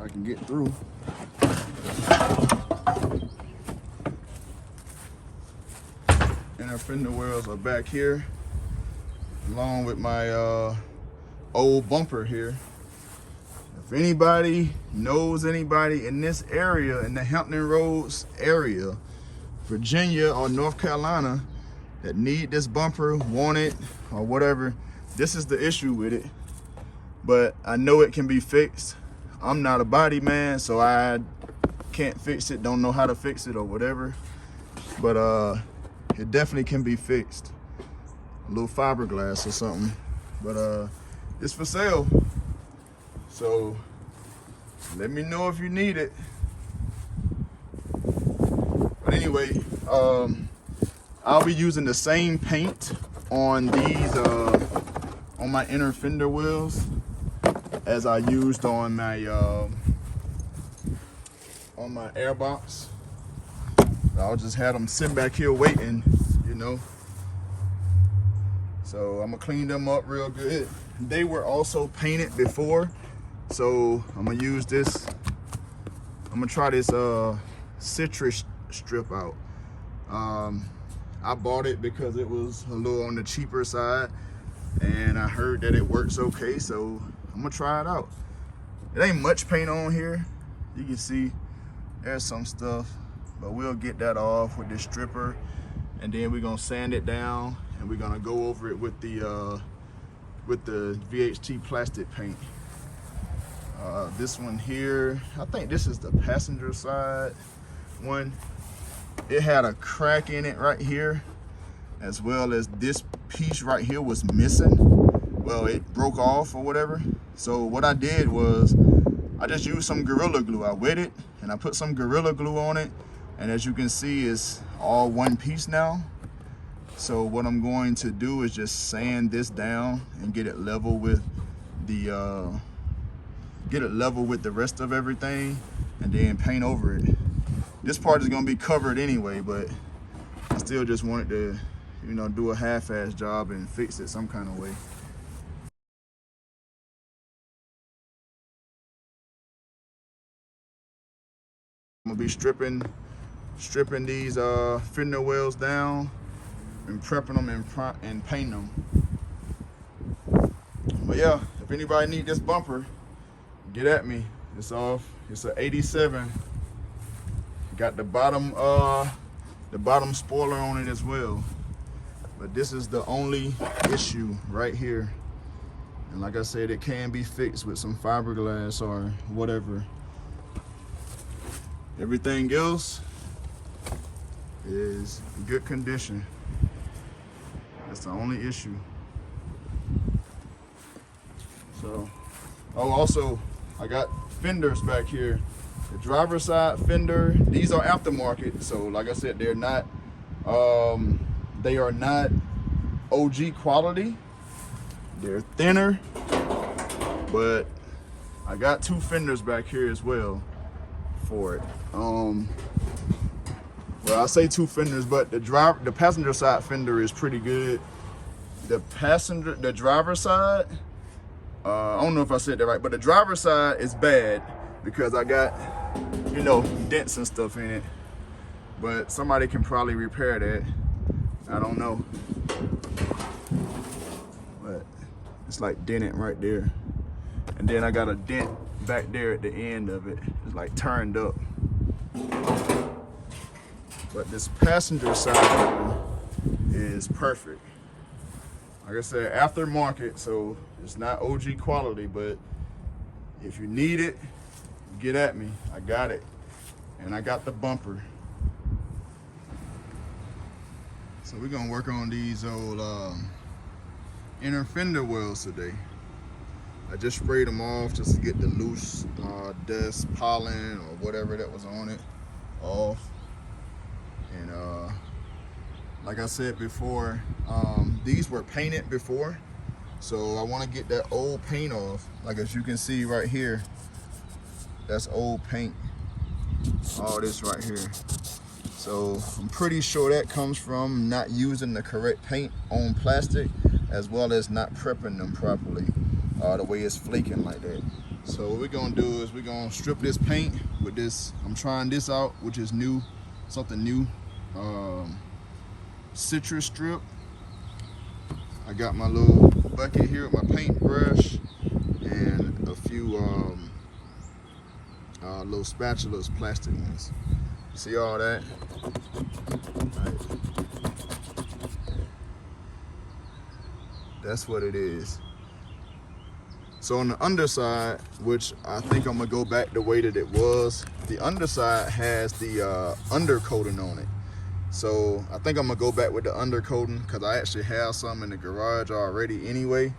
I can get through. Inner fender wells are back here, along with my old bumper here. If anybody knows anybody in this area, in the Hampton Roads area, Virginia or North Carolina, that need this bumper, want it, or whatever, this is the issue with it. But I know it can be fixed. I'm not a body man, so I can't fix it, don't know how to fix it or whatever. But it definitely can be fixed. A little fiberglass or something. But it's for sale. So let me know if you need it. But anyway, I'll be using the same paint on these, on my inner fender wheels as I used on my airbox. I'll just have them sitting back here waiting, you know. So I'm gonna clean them up real good. They were also painted before, so I'm gonna use this. I'm gonna try this CitriStrip out. I bought it because it was a little on the cheaper side, and I heard that it works okay, so I'm gonna try it out. It ain't much paint on here. You can see there's some stuff, but we'll get that off with this stripper, and then we're gonna sand it down, and we're gonna go over it with the VHT plastic paint. This one here, I think this is the passenger side one. It had a crack in it right here, as well as this piece right here was missing. Well, it broke off or whatever. So what I did was I just used some Gorilla Glue. I wet it and I put some Gorilla Glue on it, and as you can see, it's all one piece now. So what I'm going to do is just sand this down and get it level with the rest of everything, and then paint over it. This part is gonna be covered anyway, but I still just wanted to, you know, do a half-ass job and fix it some kind of way. I'm gonna be stripping these fender wells down and prepping them and painting them. But yeah, if anybody need this bumper, get at me. It's off. It's an 87. Got the bottom spoiler on it as well. But this is the only issue right here. And like I said, it can be fixed with some fiberglass or whatever. Everything else is in good condition. That's the only issue. So, oh, also, I got fenders back here. The driver's side fender, these are aftermarket. So like I said, they are not OG quality. They're thinner, but I got two fenders back here as well for it. Well, I say two fenders, but the passenger side fender is pretty good. The driver's side, I don't know if I said that right, but the driver's side is bad because I got, you know, dents and stuff in it. But somebody can probably repair that. I don't know. But it's like dented right there. And then I got a dent back there at the end of it. It's like turned up. But this passenger side is perfect. Like I said, aftermarket, so it's not OG quality, but if you need it, get at me. I got it. And I got the bumper. So we're gonna work on these old inner fender wells today. I just sprayed them off just to get the loose dust, pollen, or whatever that was on it off. And like I said before, these were painted before, so I want to get that old paint off. Like as you can see right here, that's old paint, all this right here. So I'm pretty sure that comes from not using the correct paint on plastic, as well as not prepping them properly, the way it's flaking like that. So what we're gonna do is we're gonna strip this paint with this. I'm trying this out, which is new, something new. CitriStrip. I got my little bucket here with my paintbrush and a few little spatulas, plastic ones. See all that? Right. That's what it is. So on the underside, which I think I'm gonna go back the way that it was, the underside has the undercoating on it. So I think I'm gonna go back with the undercoating because I actually have some in the garage already anyway.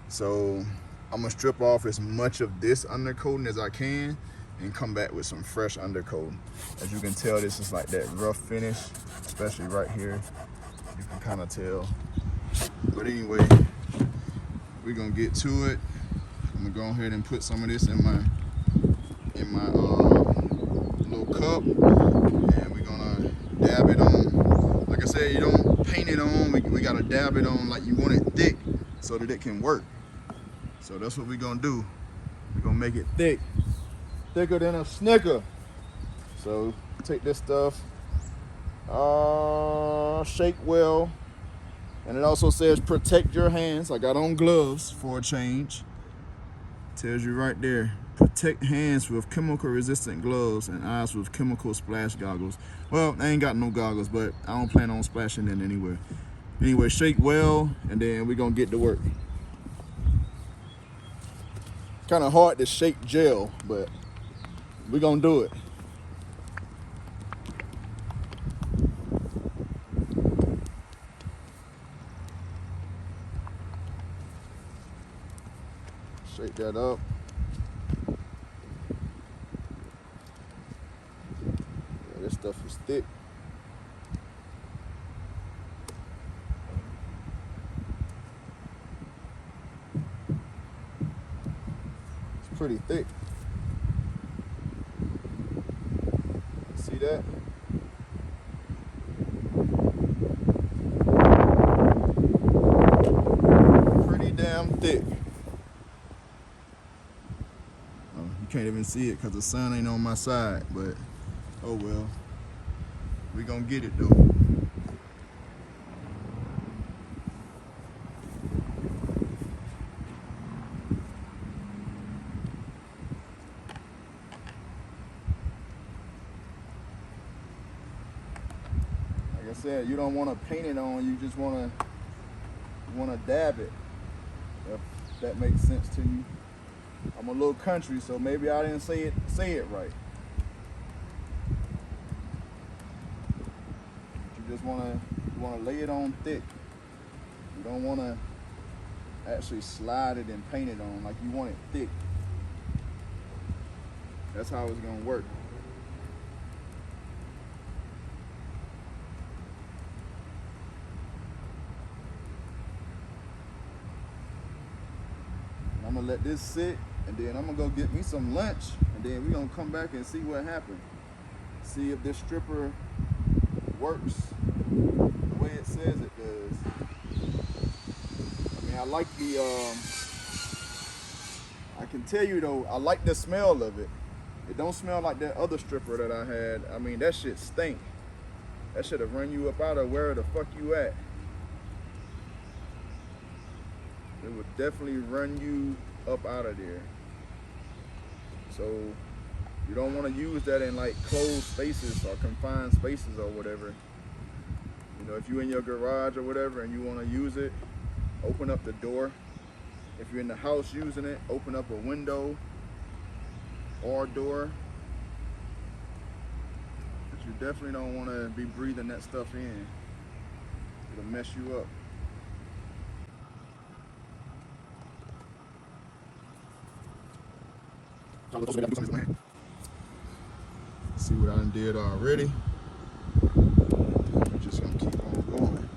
So I'm gonna strip off as much of this undercoating as I can and come back with some fresh undercoating. As you can tell, this is like that rough finish, especially right here. You can kind of tell. But anyway, we're gonna get to it. I'm gonna go ahead and put some of this in my little cup, and we're gonna dab it on. Like I said, you don't paint it on. We gotta dab it on like you want it thick so that it can work. So that's what we're gonna do. We're gonna make it thick, thicker than a Snicker. So take this stuff, shake well, and it also says protect your hands. I got on gloves for a change. Tells you right there, protect hands with chemical resistant gloves and eyes with chemical splash goggles. Well, I ain't got no goggles, but I don't plan on splashing in anywhere. Anyway, shake well, and then we're gonna get to work. Kind of hard to shake gel, but we're gonna do it. Shake that up. Yeah, this stuff is thick. It's pretty thick. See that? Pretty damn thick. Can't even see it because the sun ain't on my side, but oh well, we gonna get it though. Like I said, you don't want to paint it on, you just want to dab it, if that makes sense to you. I'm a little country, so maybe I didn't say it right. You just wanna lay it on thick. You don't wanna actually slide it and paint it on, like you want it thick. That's how it's gonna work. I'm gonna let this sit, and then I'm gonna go get me some lunch, and then we're gonna come back and see what happened. See if this stripper works the way it says it does. I mean, I like the, I can tell you though, I like the smell of it. It don't smell like that other stripper that I had. I mean, that shit stink. That should have run you up out of where the fuck you at. It would definitely run you up out of there. So you don't want to use that in like closed spaces or confined spaces or whatever. You know, if you're in your garage or whatever and you want to use it, open up the door. If you're in the house using it, open up a window or door. But you definitely don't want to be breathing that stuff in. It'll mess you up. See what I done did already. We're just gonna keep on going.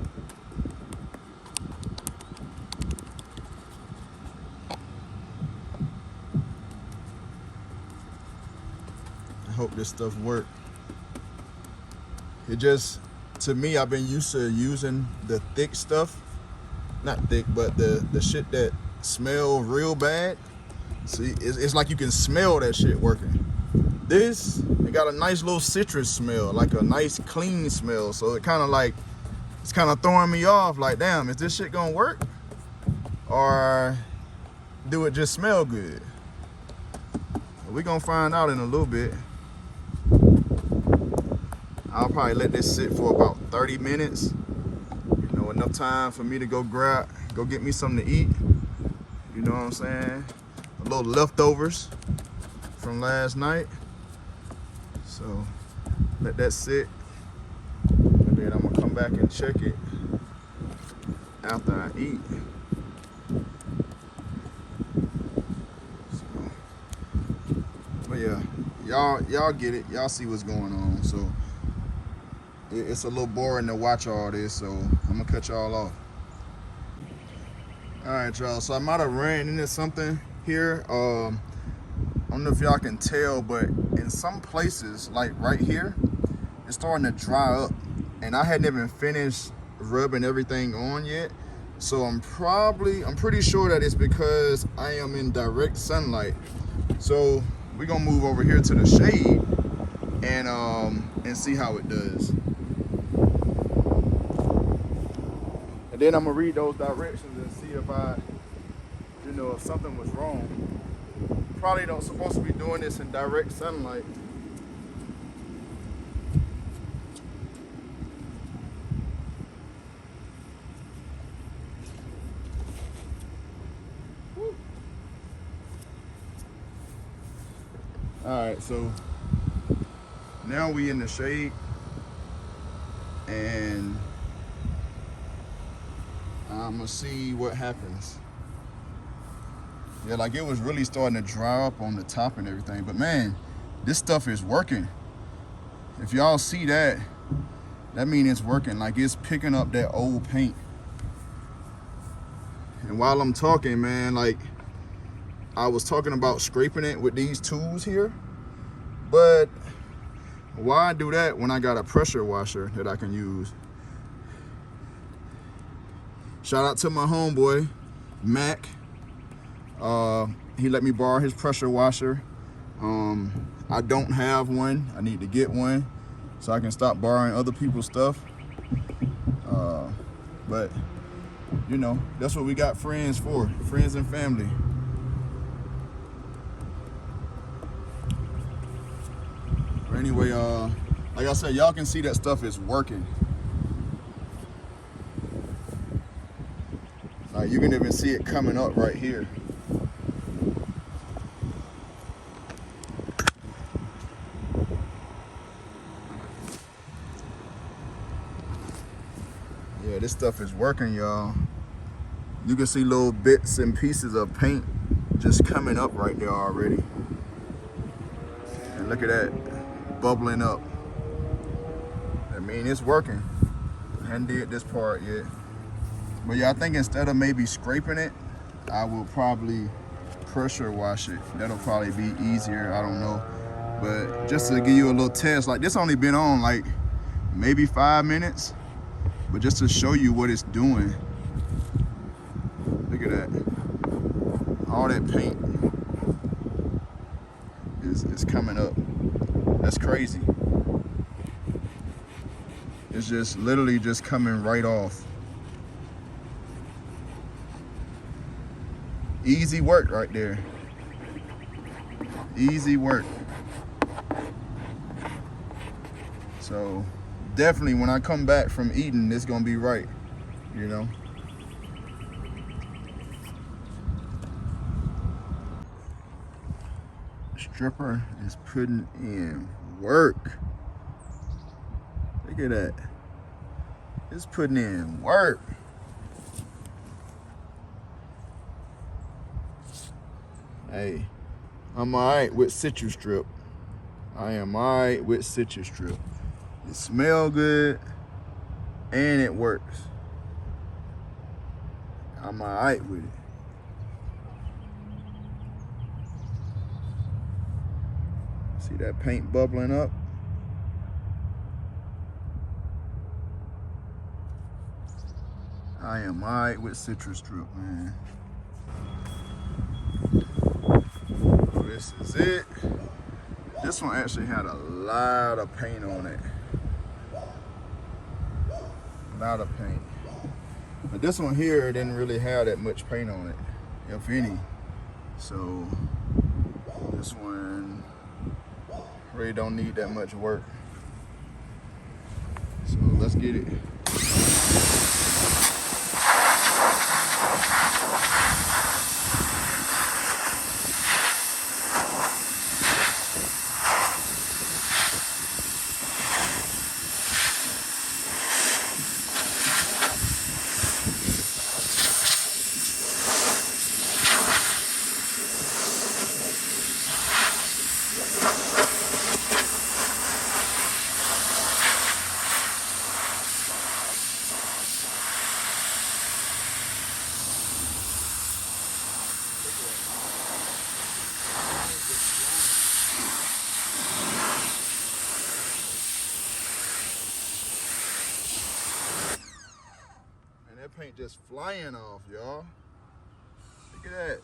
I hope this stuff works. It just, to me, I've been used to using the thick stuff. Not thick, but the shit that smell real bad. See, it's like you can smell that shit working. This, it got a nice little citrus smell, like a nice clean smell. So it kind of like, it's kind of throwing me off. Like, damn, is this shit gonna work? Or do it just smell good? We're gonna find out in a little bit. I'll probably let this sit for about 30 minutes. You know, enough time for me to go get me something to eat. You know what I'm saying? A little leftovers from last night. So let that sit. And then I'm gonna come back and check it after I eat. So, but yeah, y'all get it. Y'all see what's going on. So it's a little boring to watch all this, so I'm gonna cut y'all off. All right, y'all, so I might have ran into something here. I don't know if y'all can tell, but in some places, like right here, it's starting to dry up, and I hadn't even finished rubbing everything on yet. So I'm pretty sure that it's because I am in direct sunlight. So we're gonna move over here to the shade and see how it does. And then I'm gonna read those directions and see if if something was wrong. Probably don't supposed to be doing this in direct sunlight. Woo. All right, so now we in the shade, and I'm gonna see what happens. Yeah, like it was really starting to dry up on the top and everything, but man, this stuff is working. If y'all see that, that means it's working. Like it's picking up that old paint. And while I'm talking, man, like I was talking about scraping it with these tools here, but why do that when I got a pressure washer that I can use? Shout out to my homeboy, Mac. He let me borrow his pressure washer. I don't have one. I need to get one so I can stop borrowing other people's stuff. But you know, that's what we got friends for, friends and family. But anyway, like I said, y'all can see that stuff is working. Like you can even see it coming up right here. Yeah, this stuff is working, y'all. You can see little bits and pieces of paint just coming up right there already. And look at that, bubbling up. I mean, it's working. I hadn't did this part yet. But yeah, I think instead of maybe scraping it, I will probably pressure wash it. That'll probably be easier, I don't know. But just to give you a little test, like this only been on like maybe 5 minutes, but just to show you what it's doing. Look at that. All that paint is coming up. That's crazy. It's just literally just coming right off. Easy work right there. Easy work. So definitely when I come back from eating, it's gonna be right, you know. Stripper is putting in work. Look at that. It's putting in work. Hey, I'm alright with CitriStrip. I am alright with CitriStrip. It smells good and it works. I'm alright with it. See that paint bubbling up? I am alright with CitriStrip, man. this is it. This one actually had a lot of paint on it. A lot of paint. But this one here didn't really have that much paint on it, if any. So this one really don't need that much work. So let's get it. That paint just flying off, y'all. Look at that.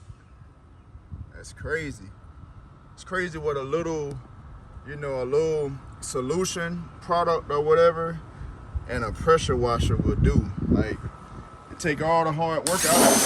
That's crazy. It's crazy what a little, you know, a little solution product or whatever and a pressure washer will do. Like, it take all the hard work out of it.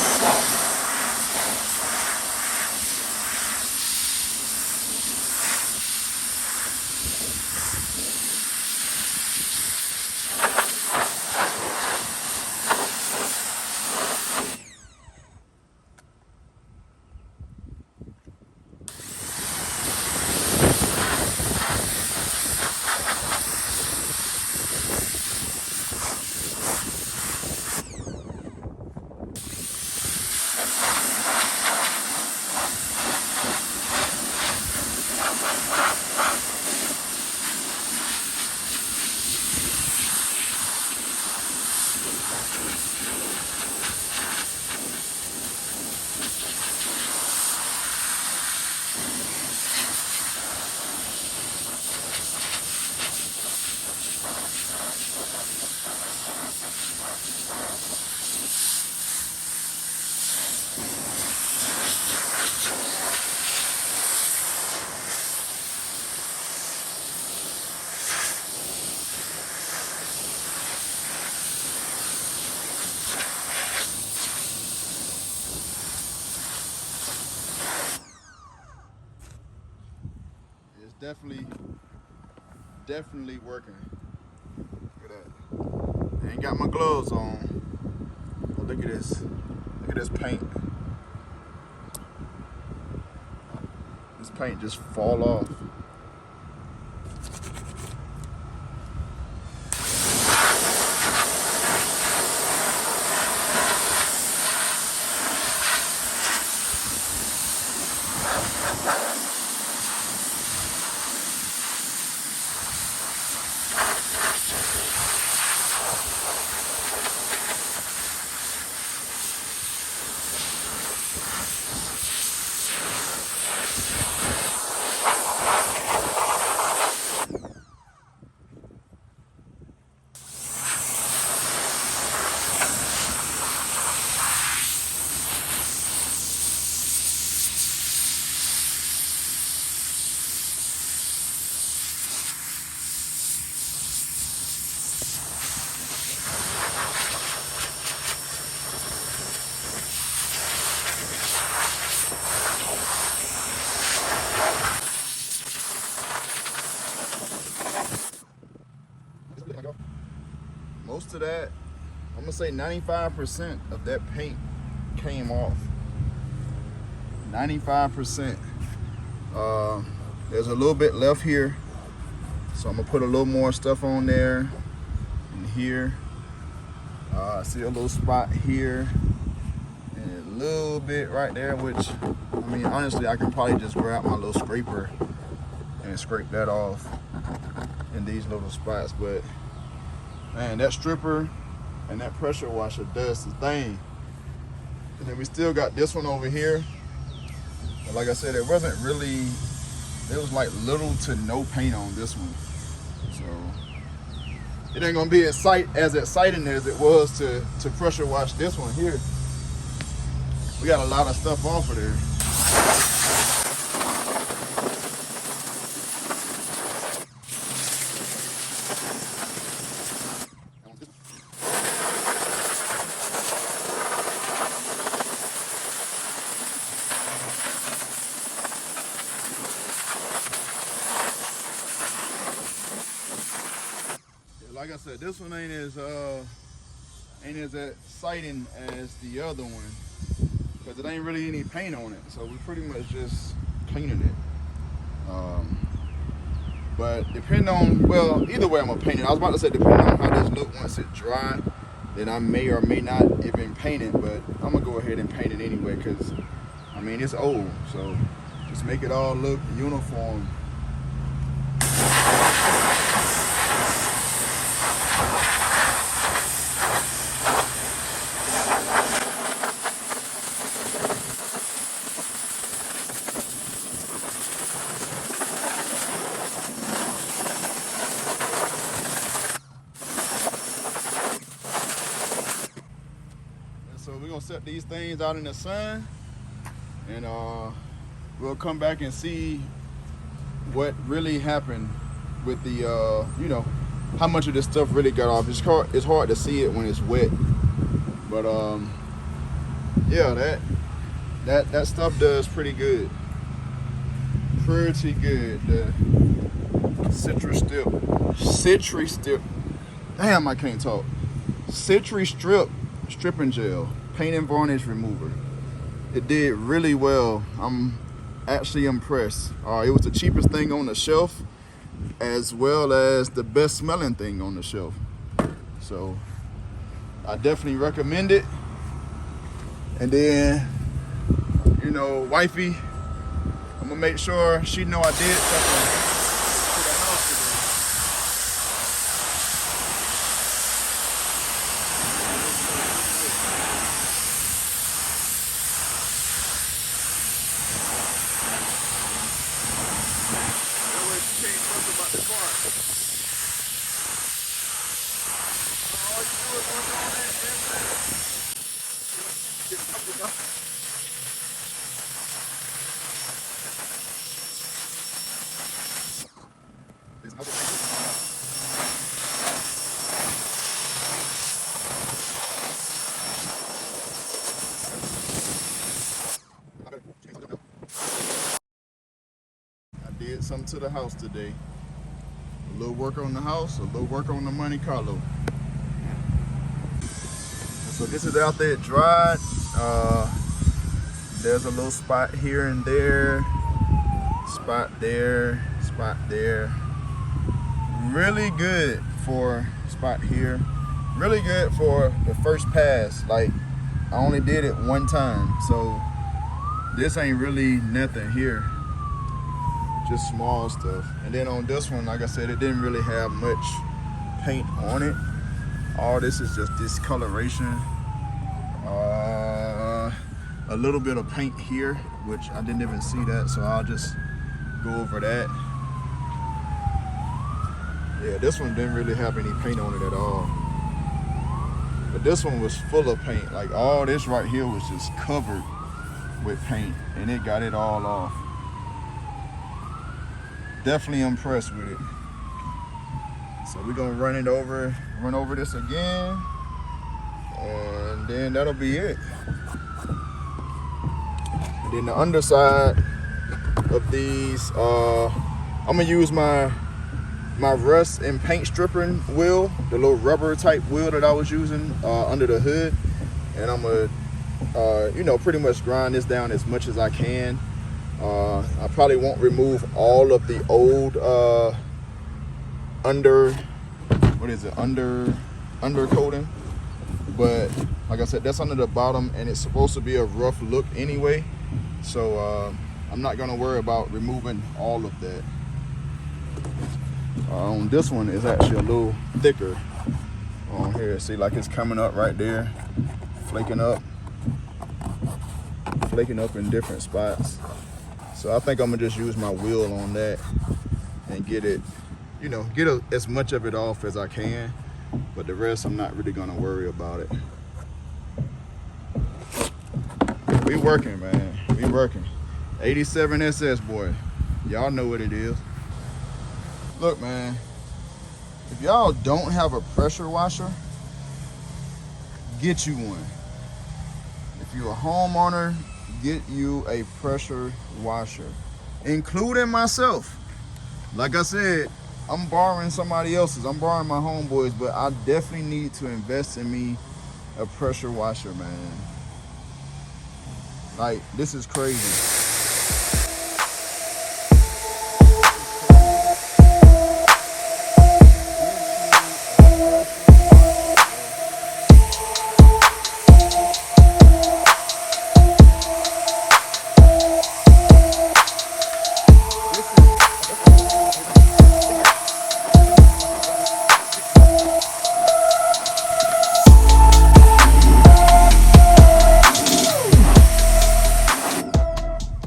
Definitely working. Look at that. I ain't got my gloves on. But look at this. Look at this paint. This paint just fall off. Most of that, I'm gonna say 95% of that paint came off. 95%. There's a little bit left here, so I'm gonna put a little more stuff on there and here. I see a little spot here and a little bit right there, which, I mean, honestly, I can probably just grab my little scraper and scrape that off in these little spots. But man, that stripper and that pressure washer does the thing. And then we still got this one over here. But like I said, it wasn't really, there was like little to no paint on this one. So it ain't gonna be as exciting as it was to pressure wash this one here. We got a lot of stuff off of there. like I said, this one ain't as exciting as the other one, because it ain't really any paint on it. So we pretty much just cleaning it. But depending on, well, either way I'm gonna paint it. I was about to say depending on how this look once it dry, then I may or may not even paint it, but I'm gonna go ahead and paint it anyway, because I mean it's old, so just make it all look uniform. So we're gonna set these things out in the sun, and we'll come back and see what really happened with the you know, how much of this stuff really got off. It's hard to see it when it's wet, but yeah, that stuff does pretty good. Pretty good. The CitriStrip. Damn, I can't talk. CitriStrip stripping gel, paint and varnish remover. It did really well. I'm actually impressed. It was the cheapest thing on the shelf, as well as the best smelling thing on the shelf. So I definitely recommend it. And then, you know, wifey, I'm gonna make sure she know I did something to the house today. Did something to the house today. A little work on the house, a little work on the Monte Carlo. So this is after it dried. There's a little spot here and there, spot there, spot there. Really good for spot here. Really good for the first pass. Like, I only did it one time, so this ain't really nothing here. Just small stuff. And then on this one, like I said, it didn't really have much paint on it. All this is just discoloration. A little bit of paint here, which I didn't even see that, so I'll just go over that. Yeah, this one didn't really have any paint on it at all. But this one was full of paint. Like, all this right here was just covered with paint, and it got it all off. Definitely impressed with it. So we're gonna run over this again, and then that'll be it. And then the underside of these, I'm gonna use my rust and paint stripping wheel, the little rubber type wheel that I was using under the hood, and I'm gonna you know, pretty much grind this down as much as I can. I probably won't remove all of the old undercoating, but like I said, that's under the bottom, and it's supposed to be a rough look anyway, so I'm not gonna worry about removing all of that. On this one, it's actually a little thicker on here. See, like, it's coming up right there, flaking up in different spots. So I think I'm gonna just use my wheel on that and get it, you know, get as much of it off as I can, but the rest I'm not really gonna worry about it. We working, man, we working. 87 SS, boy, y'all know what it is. Look, man, if y'all don't have a pressure washer, get you one. If you're a homeowner, get you a pressure washer, including myself. Like I said, I'm borrowing somebody else's. I'm borrowing my homeboys, but I definitely need to invest in me a pressure washer, man. Like, this is crazy.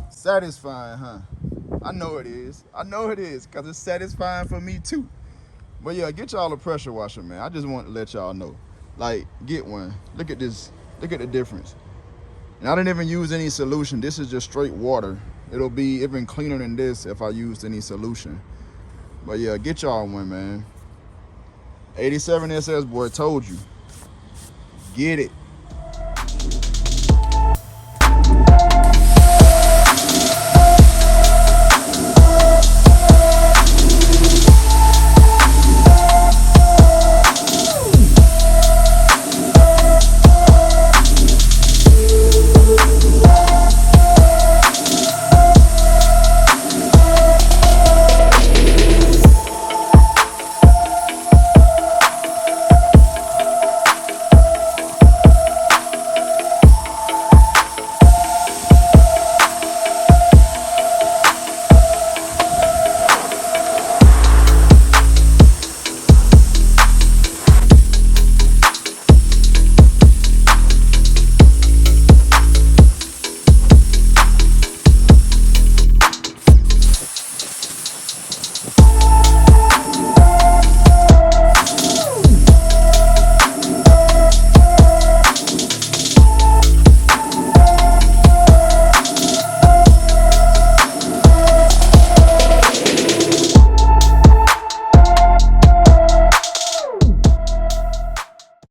Satisfying, huh? I know it is. I know it is, because it's satisfying for me too. But yeah, get y'all a pressure washer, man. I just want to let y'all know. Like, get one. Look at this. Look at the difference. And I didn't even use any solution. This is just straight water. It'll be even cleaner than this if I used any solution. But yeah, get y'all one, man. 87SS boy told you. Get it.